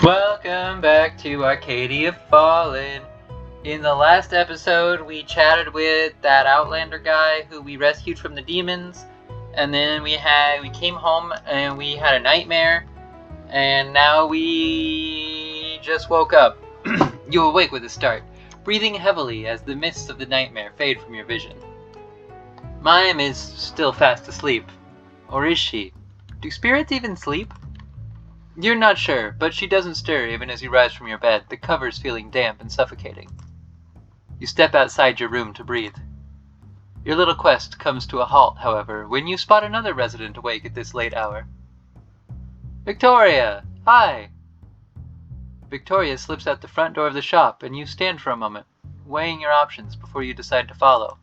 Welcome back to Arcadia Fallen. In the last episode, we chatted with that Outlander guy who we rescued from the demons, and then we came home and we had a nightmare, and now we just woke up. You awake with a start, breathing heavily as the mists of the nightmare fade from your vision. Mime is still fast asleep. Or is she? Do spirits even sleep? You're not sure, but she doesn't stir even as you rise from your bed, the covers feeling damp and suffocating. You step outside your room to breathe. Your little quest comes to a halt, however, when you spot another resident awake at this late hour. Victoria! Hi! Victoria slips out the front door of the shop, and you stand for a moment, weighing your options before you decide to follow.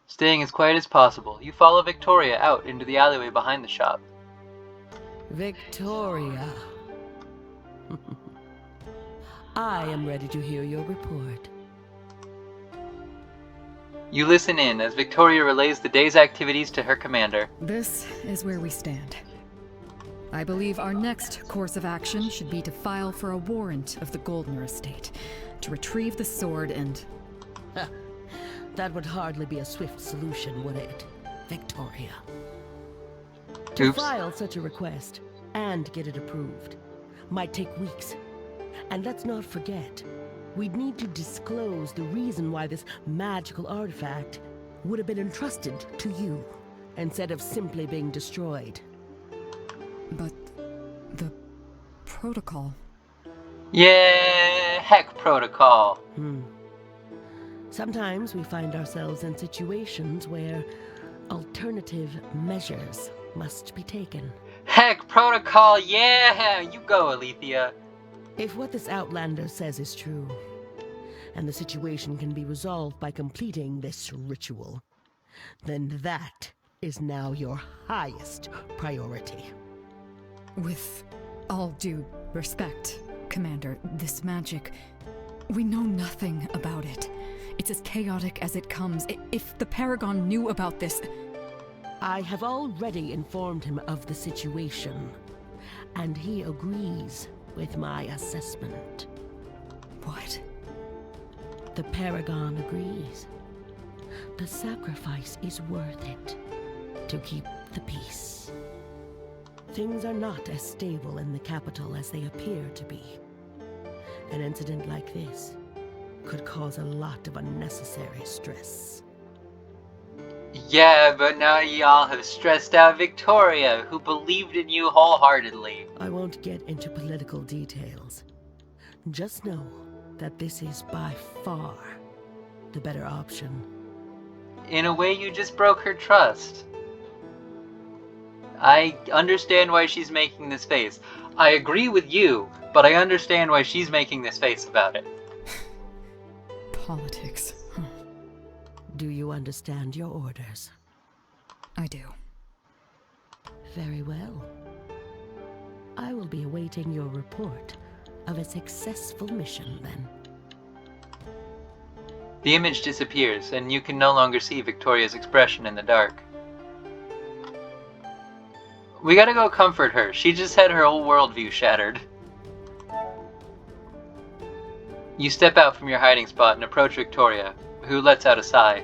Staying as quiet as possible, you follow Victoria out into the alleyway behind the shop. Victoria. I am ready to hear your report. You listen in as Victoria relays the day's activities to her commander. This is where we stand. I believe our next course of action should be to file for a warrant of the Goldner estate, to retrieve the sword and... That would hardly be a swift solution, would it, Victoria? Oops. To file such a request and get it approved might take weeks. And let's not forget, we'd need to disclose the reason why this magical artifact would have been entrusted to you, instead of simply being destroyed. But... the... protocol... Yeah, heck protocol. Sometimes we find ourselves in situations where alternative measures must be taken. Heck protocol, yeah! You go, Alethea. If what this Outlander says is true, and the situation can be resolved by completing this ritual, then that is now your highest priority. With all due respect, Commander, this magic... we know nothing about it. It's as chaotic as it comes. If the Paragon knew about this... I have already informed him of the situation, and he agrees with my assessment. What? The Paragon agrees. The sacrifice is worth it to keep the peace. Things are not as stable in the capital as they appear to be. An incident like this could cause a lot of unnecessary stress. Yeah, but now y'all have stressed out Victoria, who believed in you wholeheartedly. I won't get into political details. Just know that this is by far the better option. In a way, you just broke her trust. I understand why she's making this face. I agree with you, but I understand why she's making this face about it. Politics. Huh. Do you understand your orders? I do. Very well. I will be awaiting your report of a successful mission, then. The image disappears, and you can no longer see Victoria's expression in the dark. We gotta go comfort her. She just had her whole worldview shattered. You step out from your hiding spot and approach Victoria, who lets out a sigh.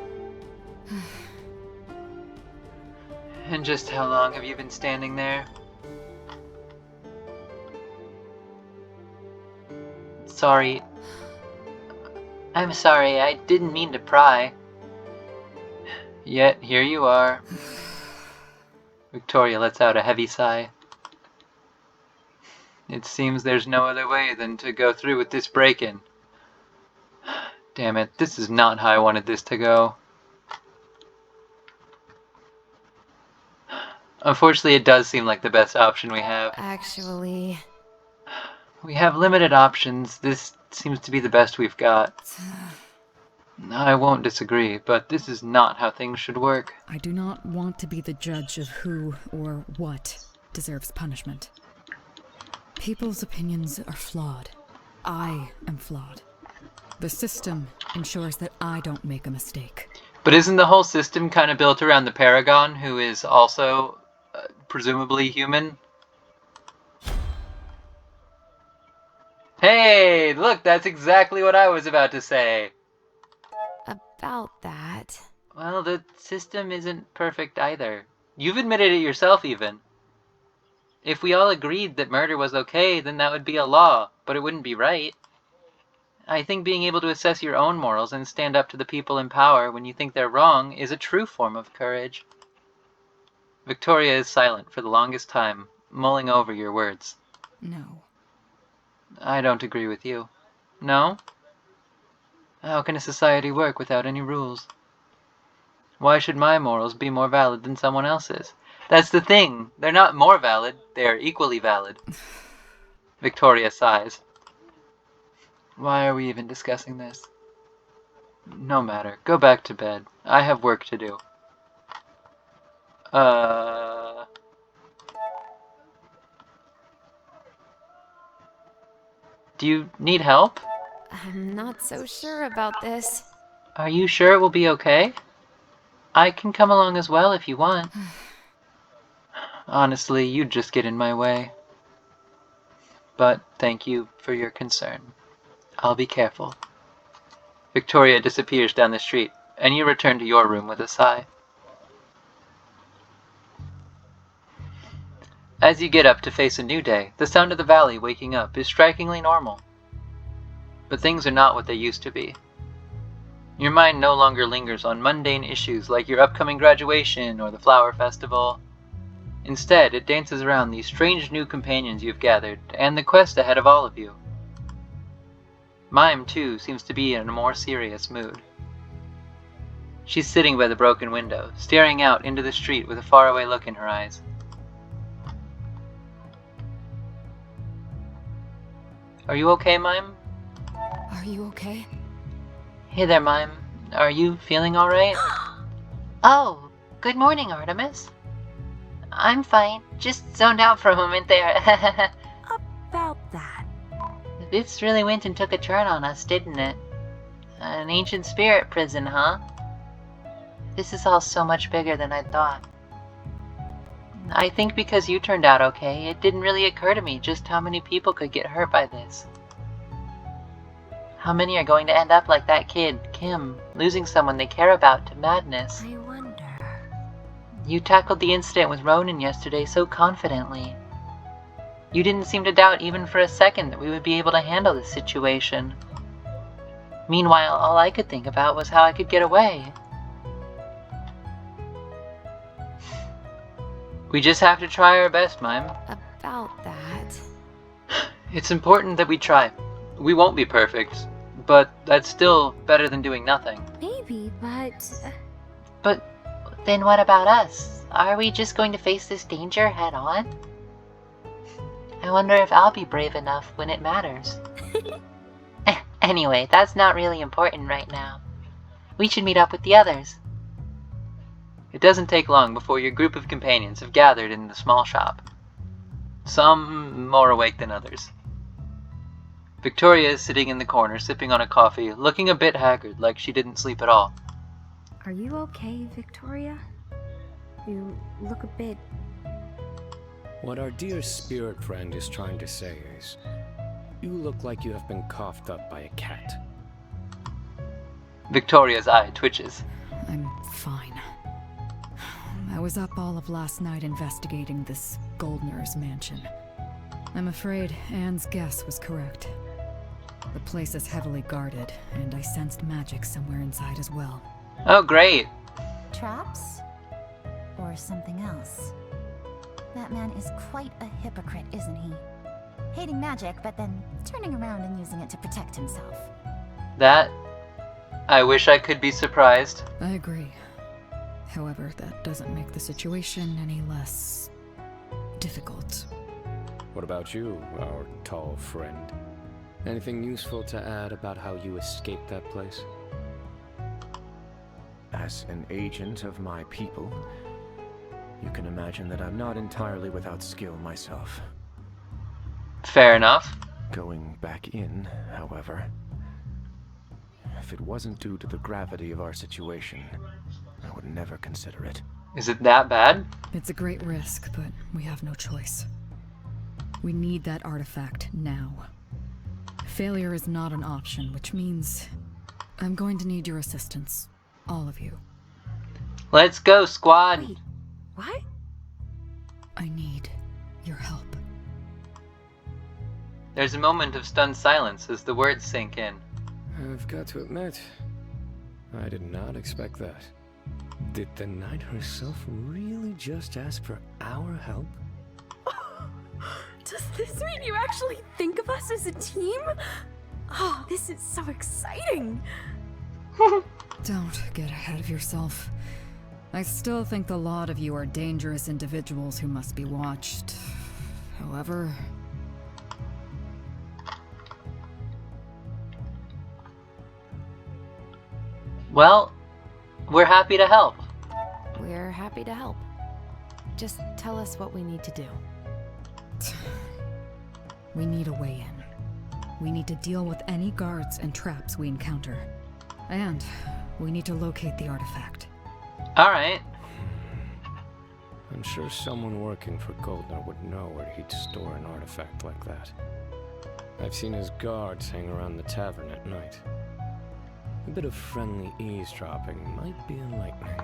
And just how long have you been standing there? Sorry. I'm sorry, I didn't mean to pry. Yet, here you are. Victoria lets out a heavy sigh. It seems there's no other way than to go through with this break-in. Damn it, this is not how I wanted this to go. Unfortunately, it does seem like the best option we have. Actually... We have limited options. This seems to be the best we've got. I won't disagree, but this is not how things should work. I do not want to be the judge of who or what deserves punishment. People's opinions are flawed. I am flawed. The system ensures that I don't make a mistake. But isn't the whole system kind of built around the Paragon, who is also presumably human? Hey, look, that's exactly what I was about to say. About that. Well, the system isn't perfect either. You've admitted it yourself, even. If we all agreed that murder was okay, then that would be a law, but it wouldn't be right. I think being able to assess your own morals and stand up to the people in power when you think they're wrong is a true form of courage. Victoria is silent for the longest time, mulling over your words. No. I don't agree with you. No? How can a society work without any rules? Why should my morals be more valid than someone else's? That's the thing. They're not more valid. They are equally valid. Victoria sighs. Why are we even discussing this? No matter. Go back to bed. I have work to do. Do you need help? I'm not so sure about this. Are you sure it will be okay? I can come along as well if you want. Honestly, you'd just get in my way. But thank you for your concern. I'll be careful. Victoria disappears down the street, and you return to your room with a sigh. As you get up to face a new day, the sound of the valley waking up is strikingly normal. But things are not what they used to be. Your mind no longer lingers on mundane issues like your upcoming graduation or the flower festival. Instead, it dances around these strange new companions you've gathered and the quest ahead of all of you. Mime, too, seems to be in a more serious mood. She's sitting by the broken window, staring out into the street with a faraway look in her eyes. Are you okay, Mime? Are you okay? Hey there, Mime. Are you feeling alright? Oh, good morning, Artemis. I'm fine. Just zoned out for a moment there. About that. This really went and took a turn on us, didn't it? An ancient spirit prison, huh? This is all so much bigger than I thought. I think because you turned out okay, it didn't really occur to me just how many people could get hurt by this. How many are going to end up like that kid, Kim, losing someone they care about to madness? I wonder. You tackled the incident with Ronan yesterday so confidently. You didn't seem to doubt even for a second that we would be able to handle this situation. Meanwhile, all I could think about was how I could get away. We just have to try our best, Mime. About that. It's important that we try. We won't be perfect, but that's still better than doing nothing. Maybe, but... But then what about us? Are we just going to face this danger head on? I wonder if I'll be brave enough when it matters. Anyway, that's not really important right now. We should meet up with the others. It doesn't take long before your group of companions have gathered in the small shop. Some more awake than others. Victoria is sitting in the corner sipping on a coffee, looking a bit haggard, like she didn't sleep at all. Are you okay, Victoria? You look a bit... What our dear spirit friend is trying to say is, you look like you have been coughed up by a cat. Victoria's eye twitches. I'm fine. I was up all of last night investigating this Goldner's mansion. I'm afraid Anne's guess was correct. The place is heavily guarded, and I sensed magic somewhere inside as well. Oh, great! Traps? Or something else? That man is quite a hypocrite, isn't he? Hating magic, but then turning around and using it to protect himself. That... I wish I could be surprised. I agree. However, that doesn't make the situation any less... difficult. What about you, our tall friend? Anything useful to add about how you escaped that place? As an agent of my people, you can imagine that I'm not entirely without skill myself. Fair enough. Going back in, however, if it wasn't due to the gravity of our situation, I would never consider it. Is it that bad? It's a great risk, but we have no choice. We need that artifact now. Failure is not an option, which means I'm going to need your assistance. All of you. Let's go, squad! Wait, what? I need your help. There's a moment of stunned silence as the words sink in. I've got to admit, I did not expect that. Did the knight herself really just ask for our help? Does this mean you actually think of us as a team? Oh, this is so exciting! Don't get ahead of yourself. I still think the lot of you are dangerous individuals who must be watched. However... Well, we're happy to help. We're happy to help. Just tell us what we need to do. We need a way in. We need to deal with any guards and traps we encounter. And we need to locate the artifact. Alright. I'm sure someone working for Goldner would know where he'd store an artifact like that. I've seen his guards hang around the tavern at night. A bit of friendly eavesdropping might be enlightening.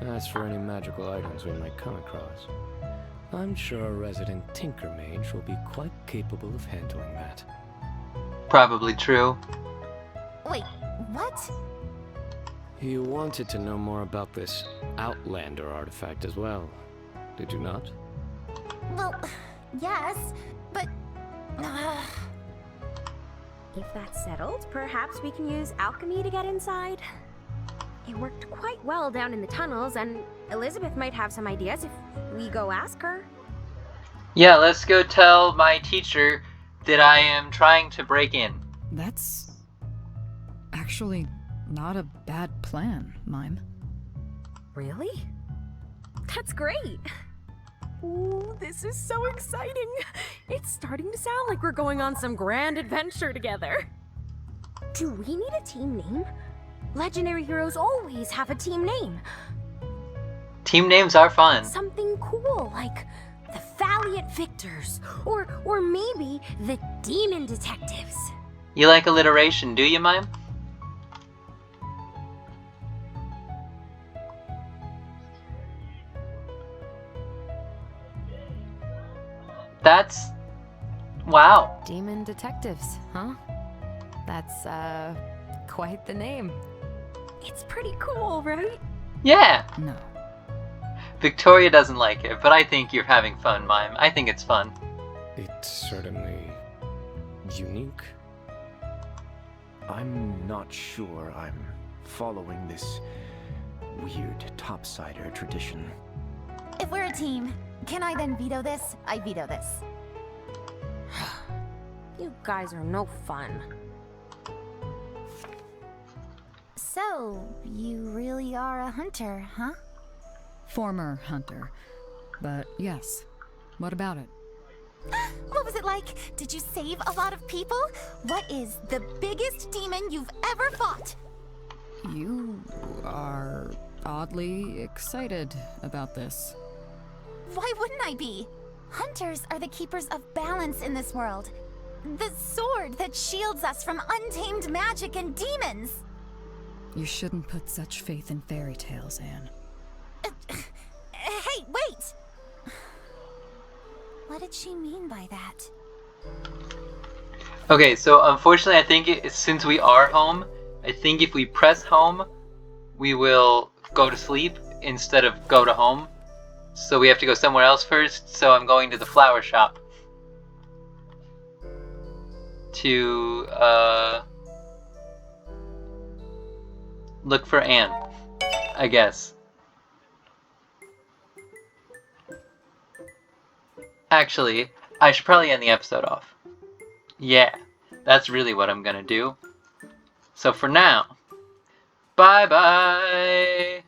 As for any magical items we might come across, I'm sure a resident tinker mage will be quite capable of handling that. Probably true. Wait, what? You wanted to know more about this Outlander artifact as well, did you not? Well, yes, but... If that's settled, perhaps we can use alchemy to get inside. It worked quite well down in the tunnels, and Elizabeth might have some ideas if we go ask her. Yeah, let's go tell my teacher that I am trying to break in. That's... actually not a bad plan, Mime. Really? That's great! Ooh, this is so exciting! It's starting to sound like we're going on some grand adventure together. Do we need a team name? Legendary heroes always have a team name. Team names are fun. Something cool, like the Valiant Victors, or maybe the Demon Detectives. You like alliteration, do you, Mime? That's... wow. Demon Detectives, huh? That's, quite the name. It's pretty cool, right? Yeah! No. Victoria doesn't like it, but I think you're having fun, Mime. I think it's fun. It's certainly unique. I'm not sure I'm following this weird topsider tradition. If we're a team, can I then veto this? I veto this. You guys are no fun. So, you really are a hunter, huh? Former hunter. But yes. What about it? What was it like? Did you save a lot of people? What is the biggest demon you've ever fought? You are oddly excited about this. Why wouldn't I be? Hunters are the keepers of balance in this world. The sword that shields us from untamed magic and demons. You shouldn't put such faith in fairy tales, Anne. Hey, wait! What did she mean by that? Okay, so unfortunately I think since we are home, I think if we press home, we will go to sleep instead of go to home. So we have to go somewhere else first, so I'm going to the flower shop. To, look for Anne, I guess. Actually, I should probably end the episode off. Yeah, that's really what I'm gonna do. So for now, bye-bye!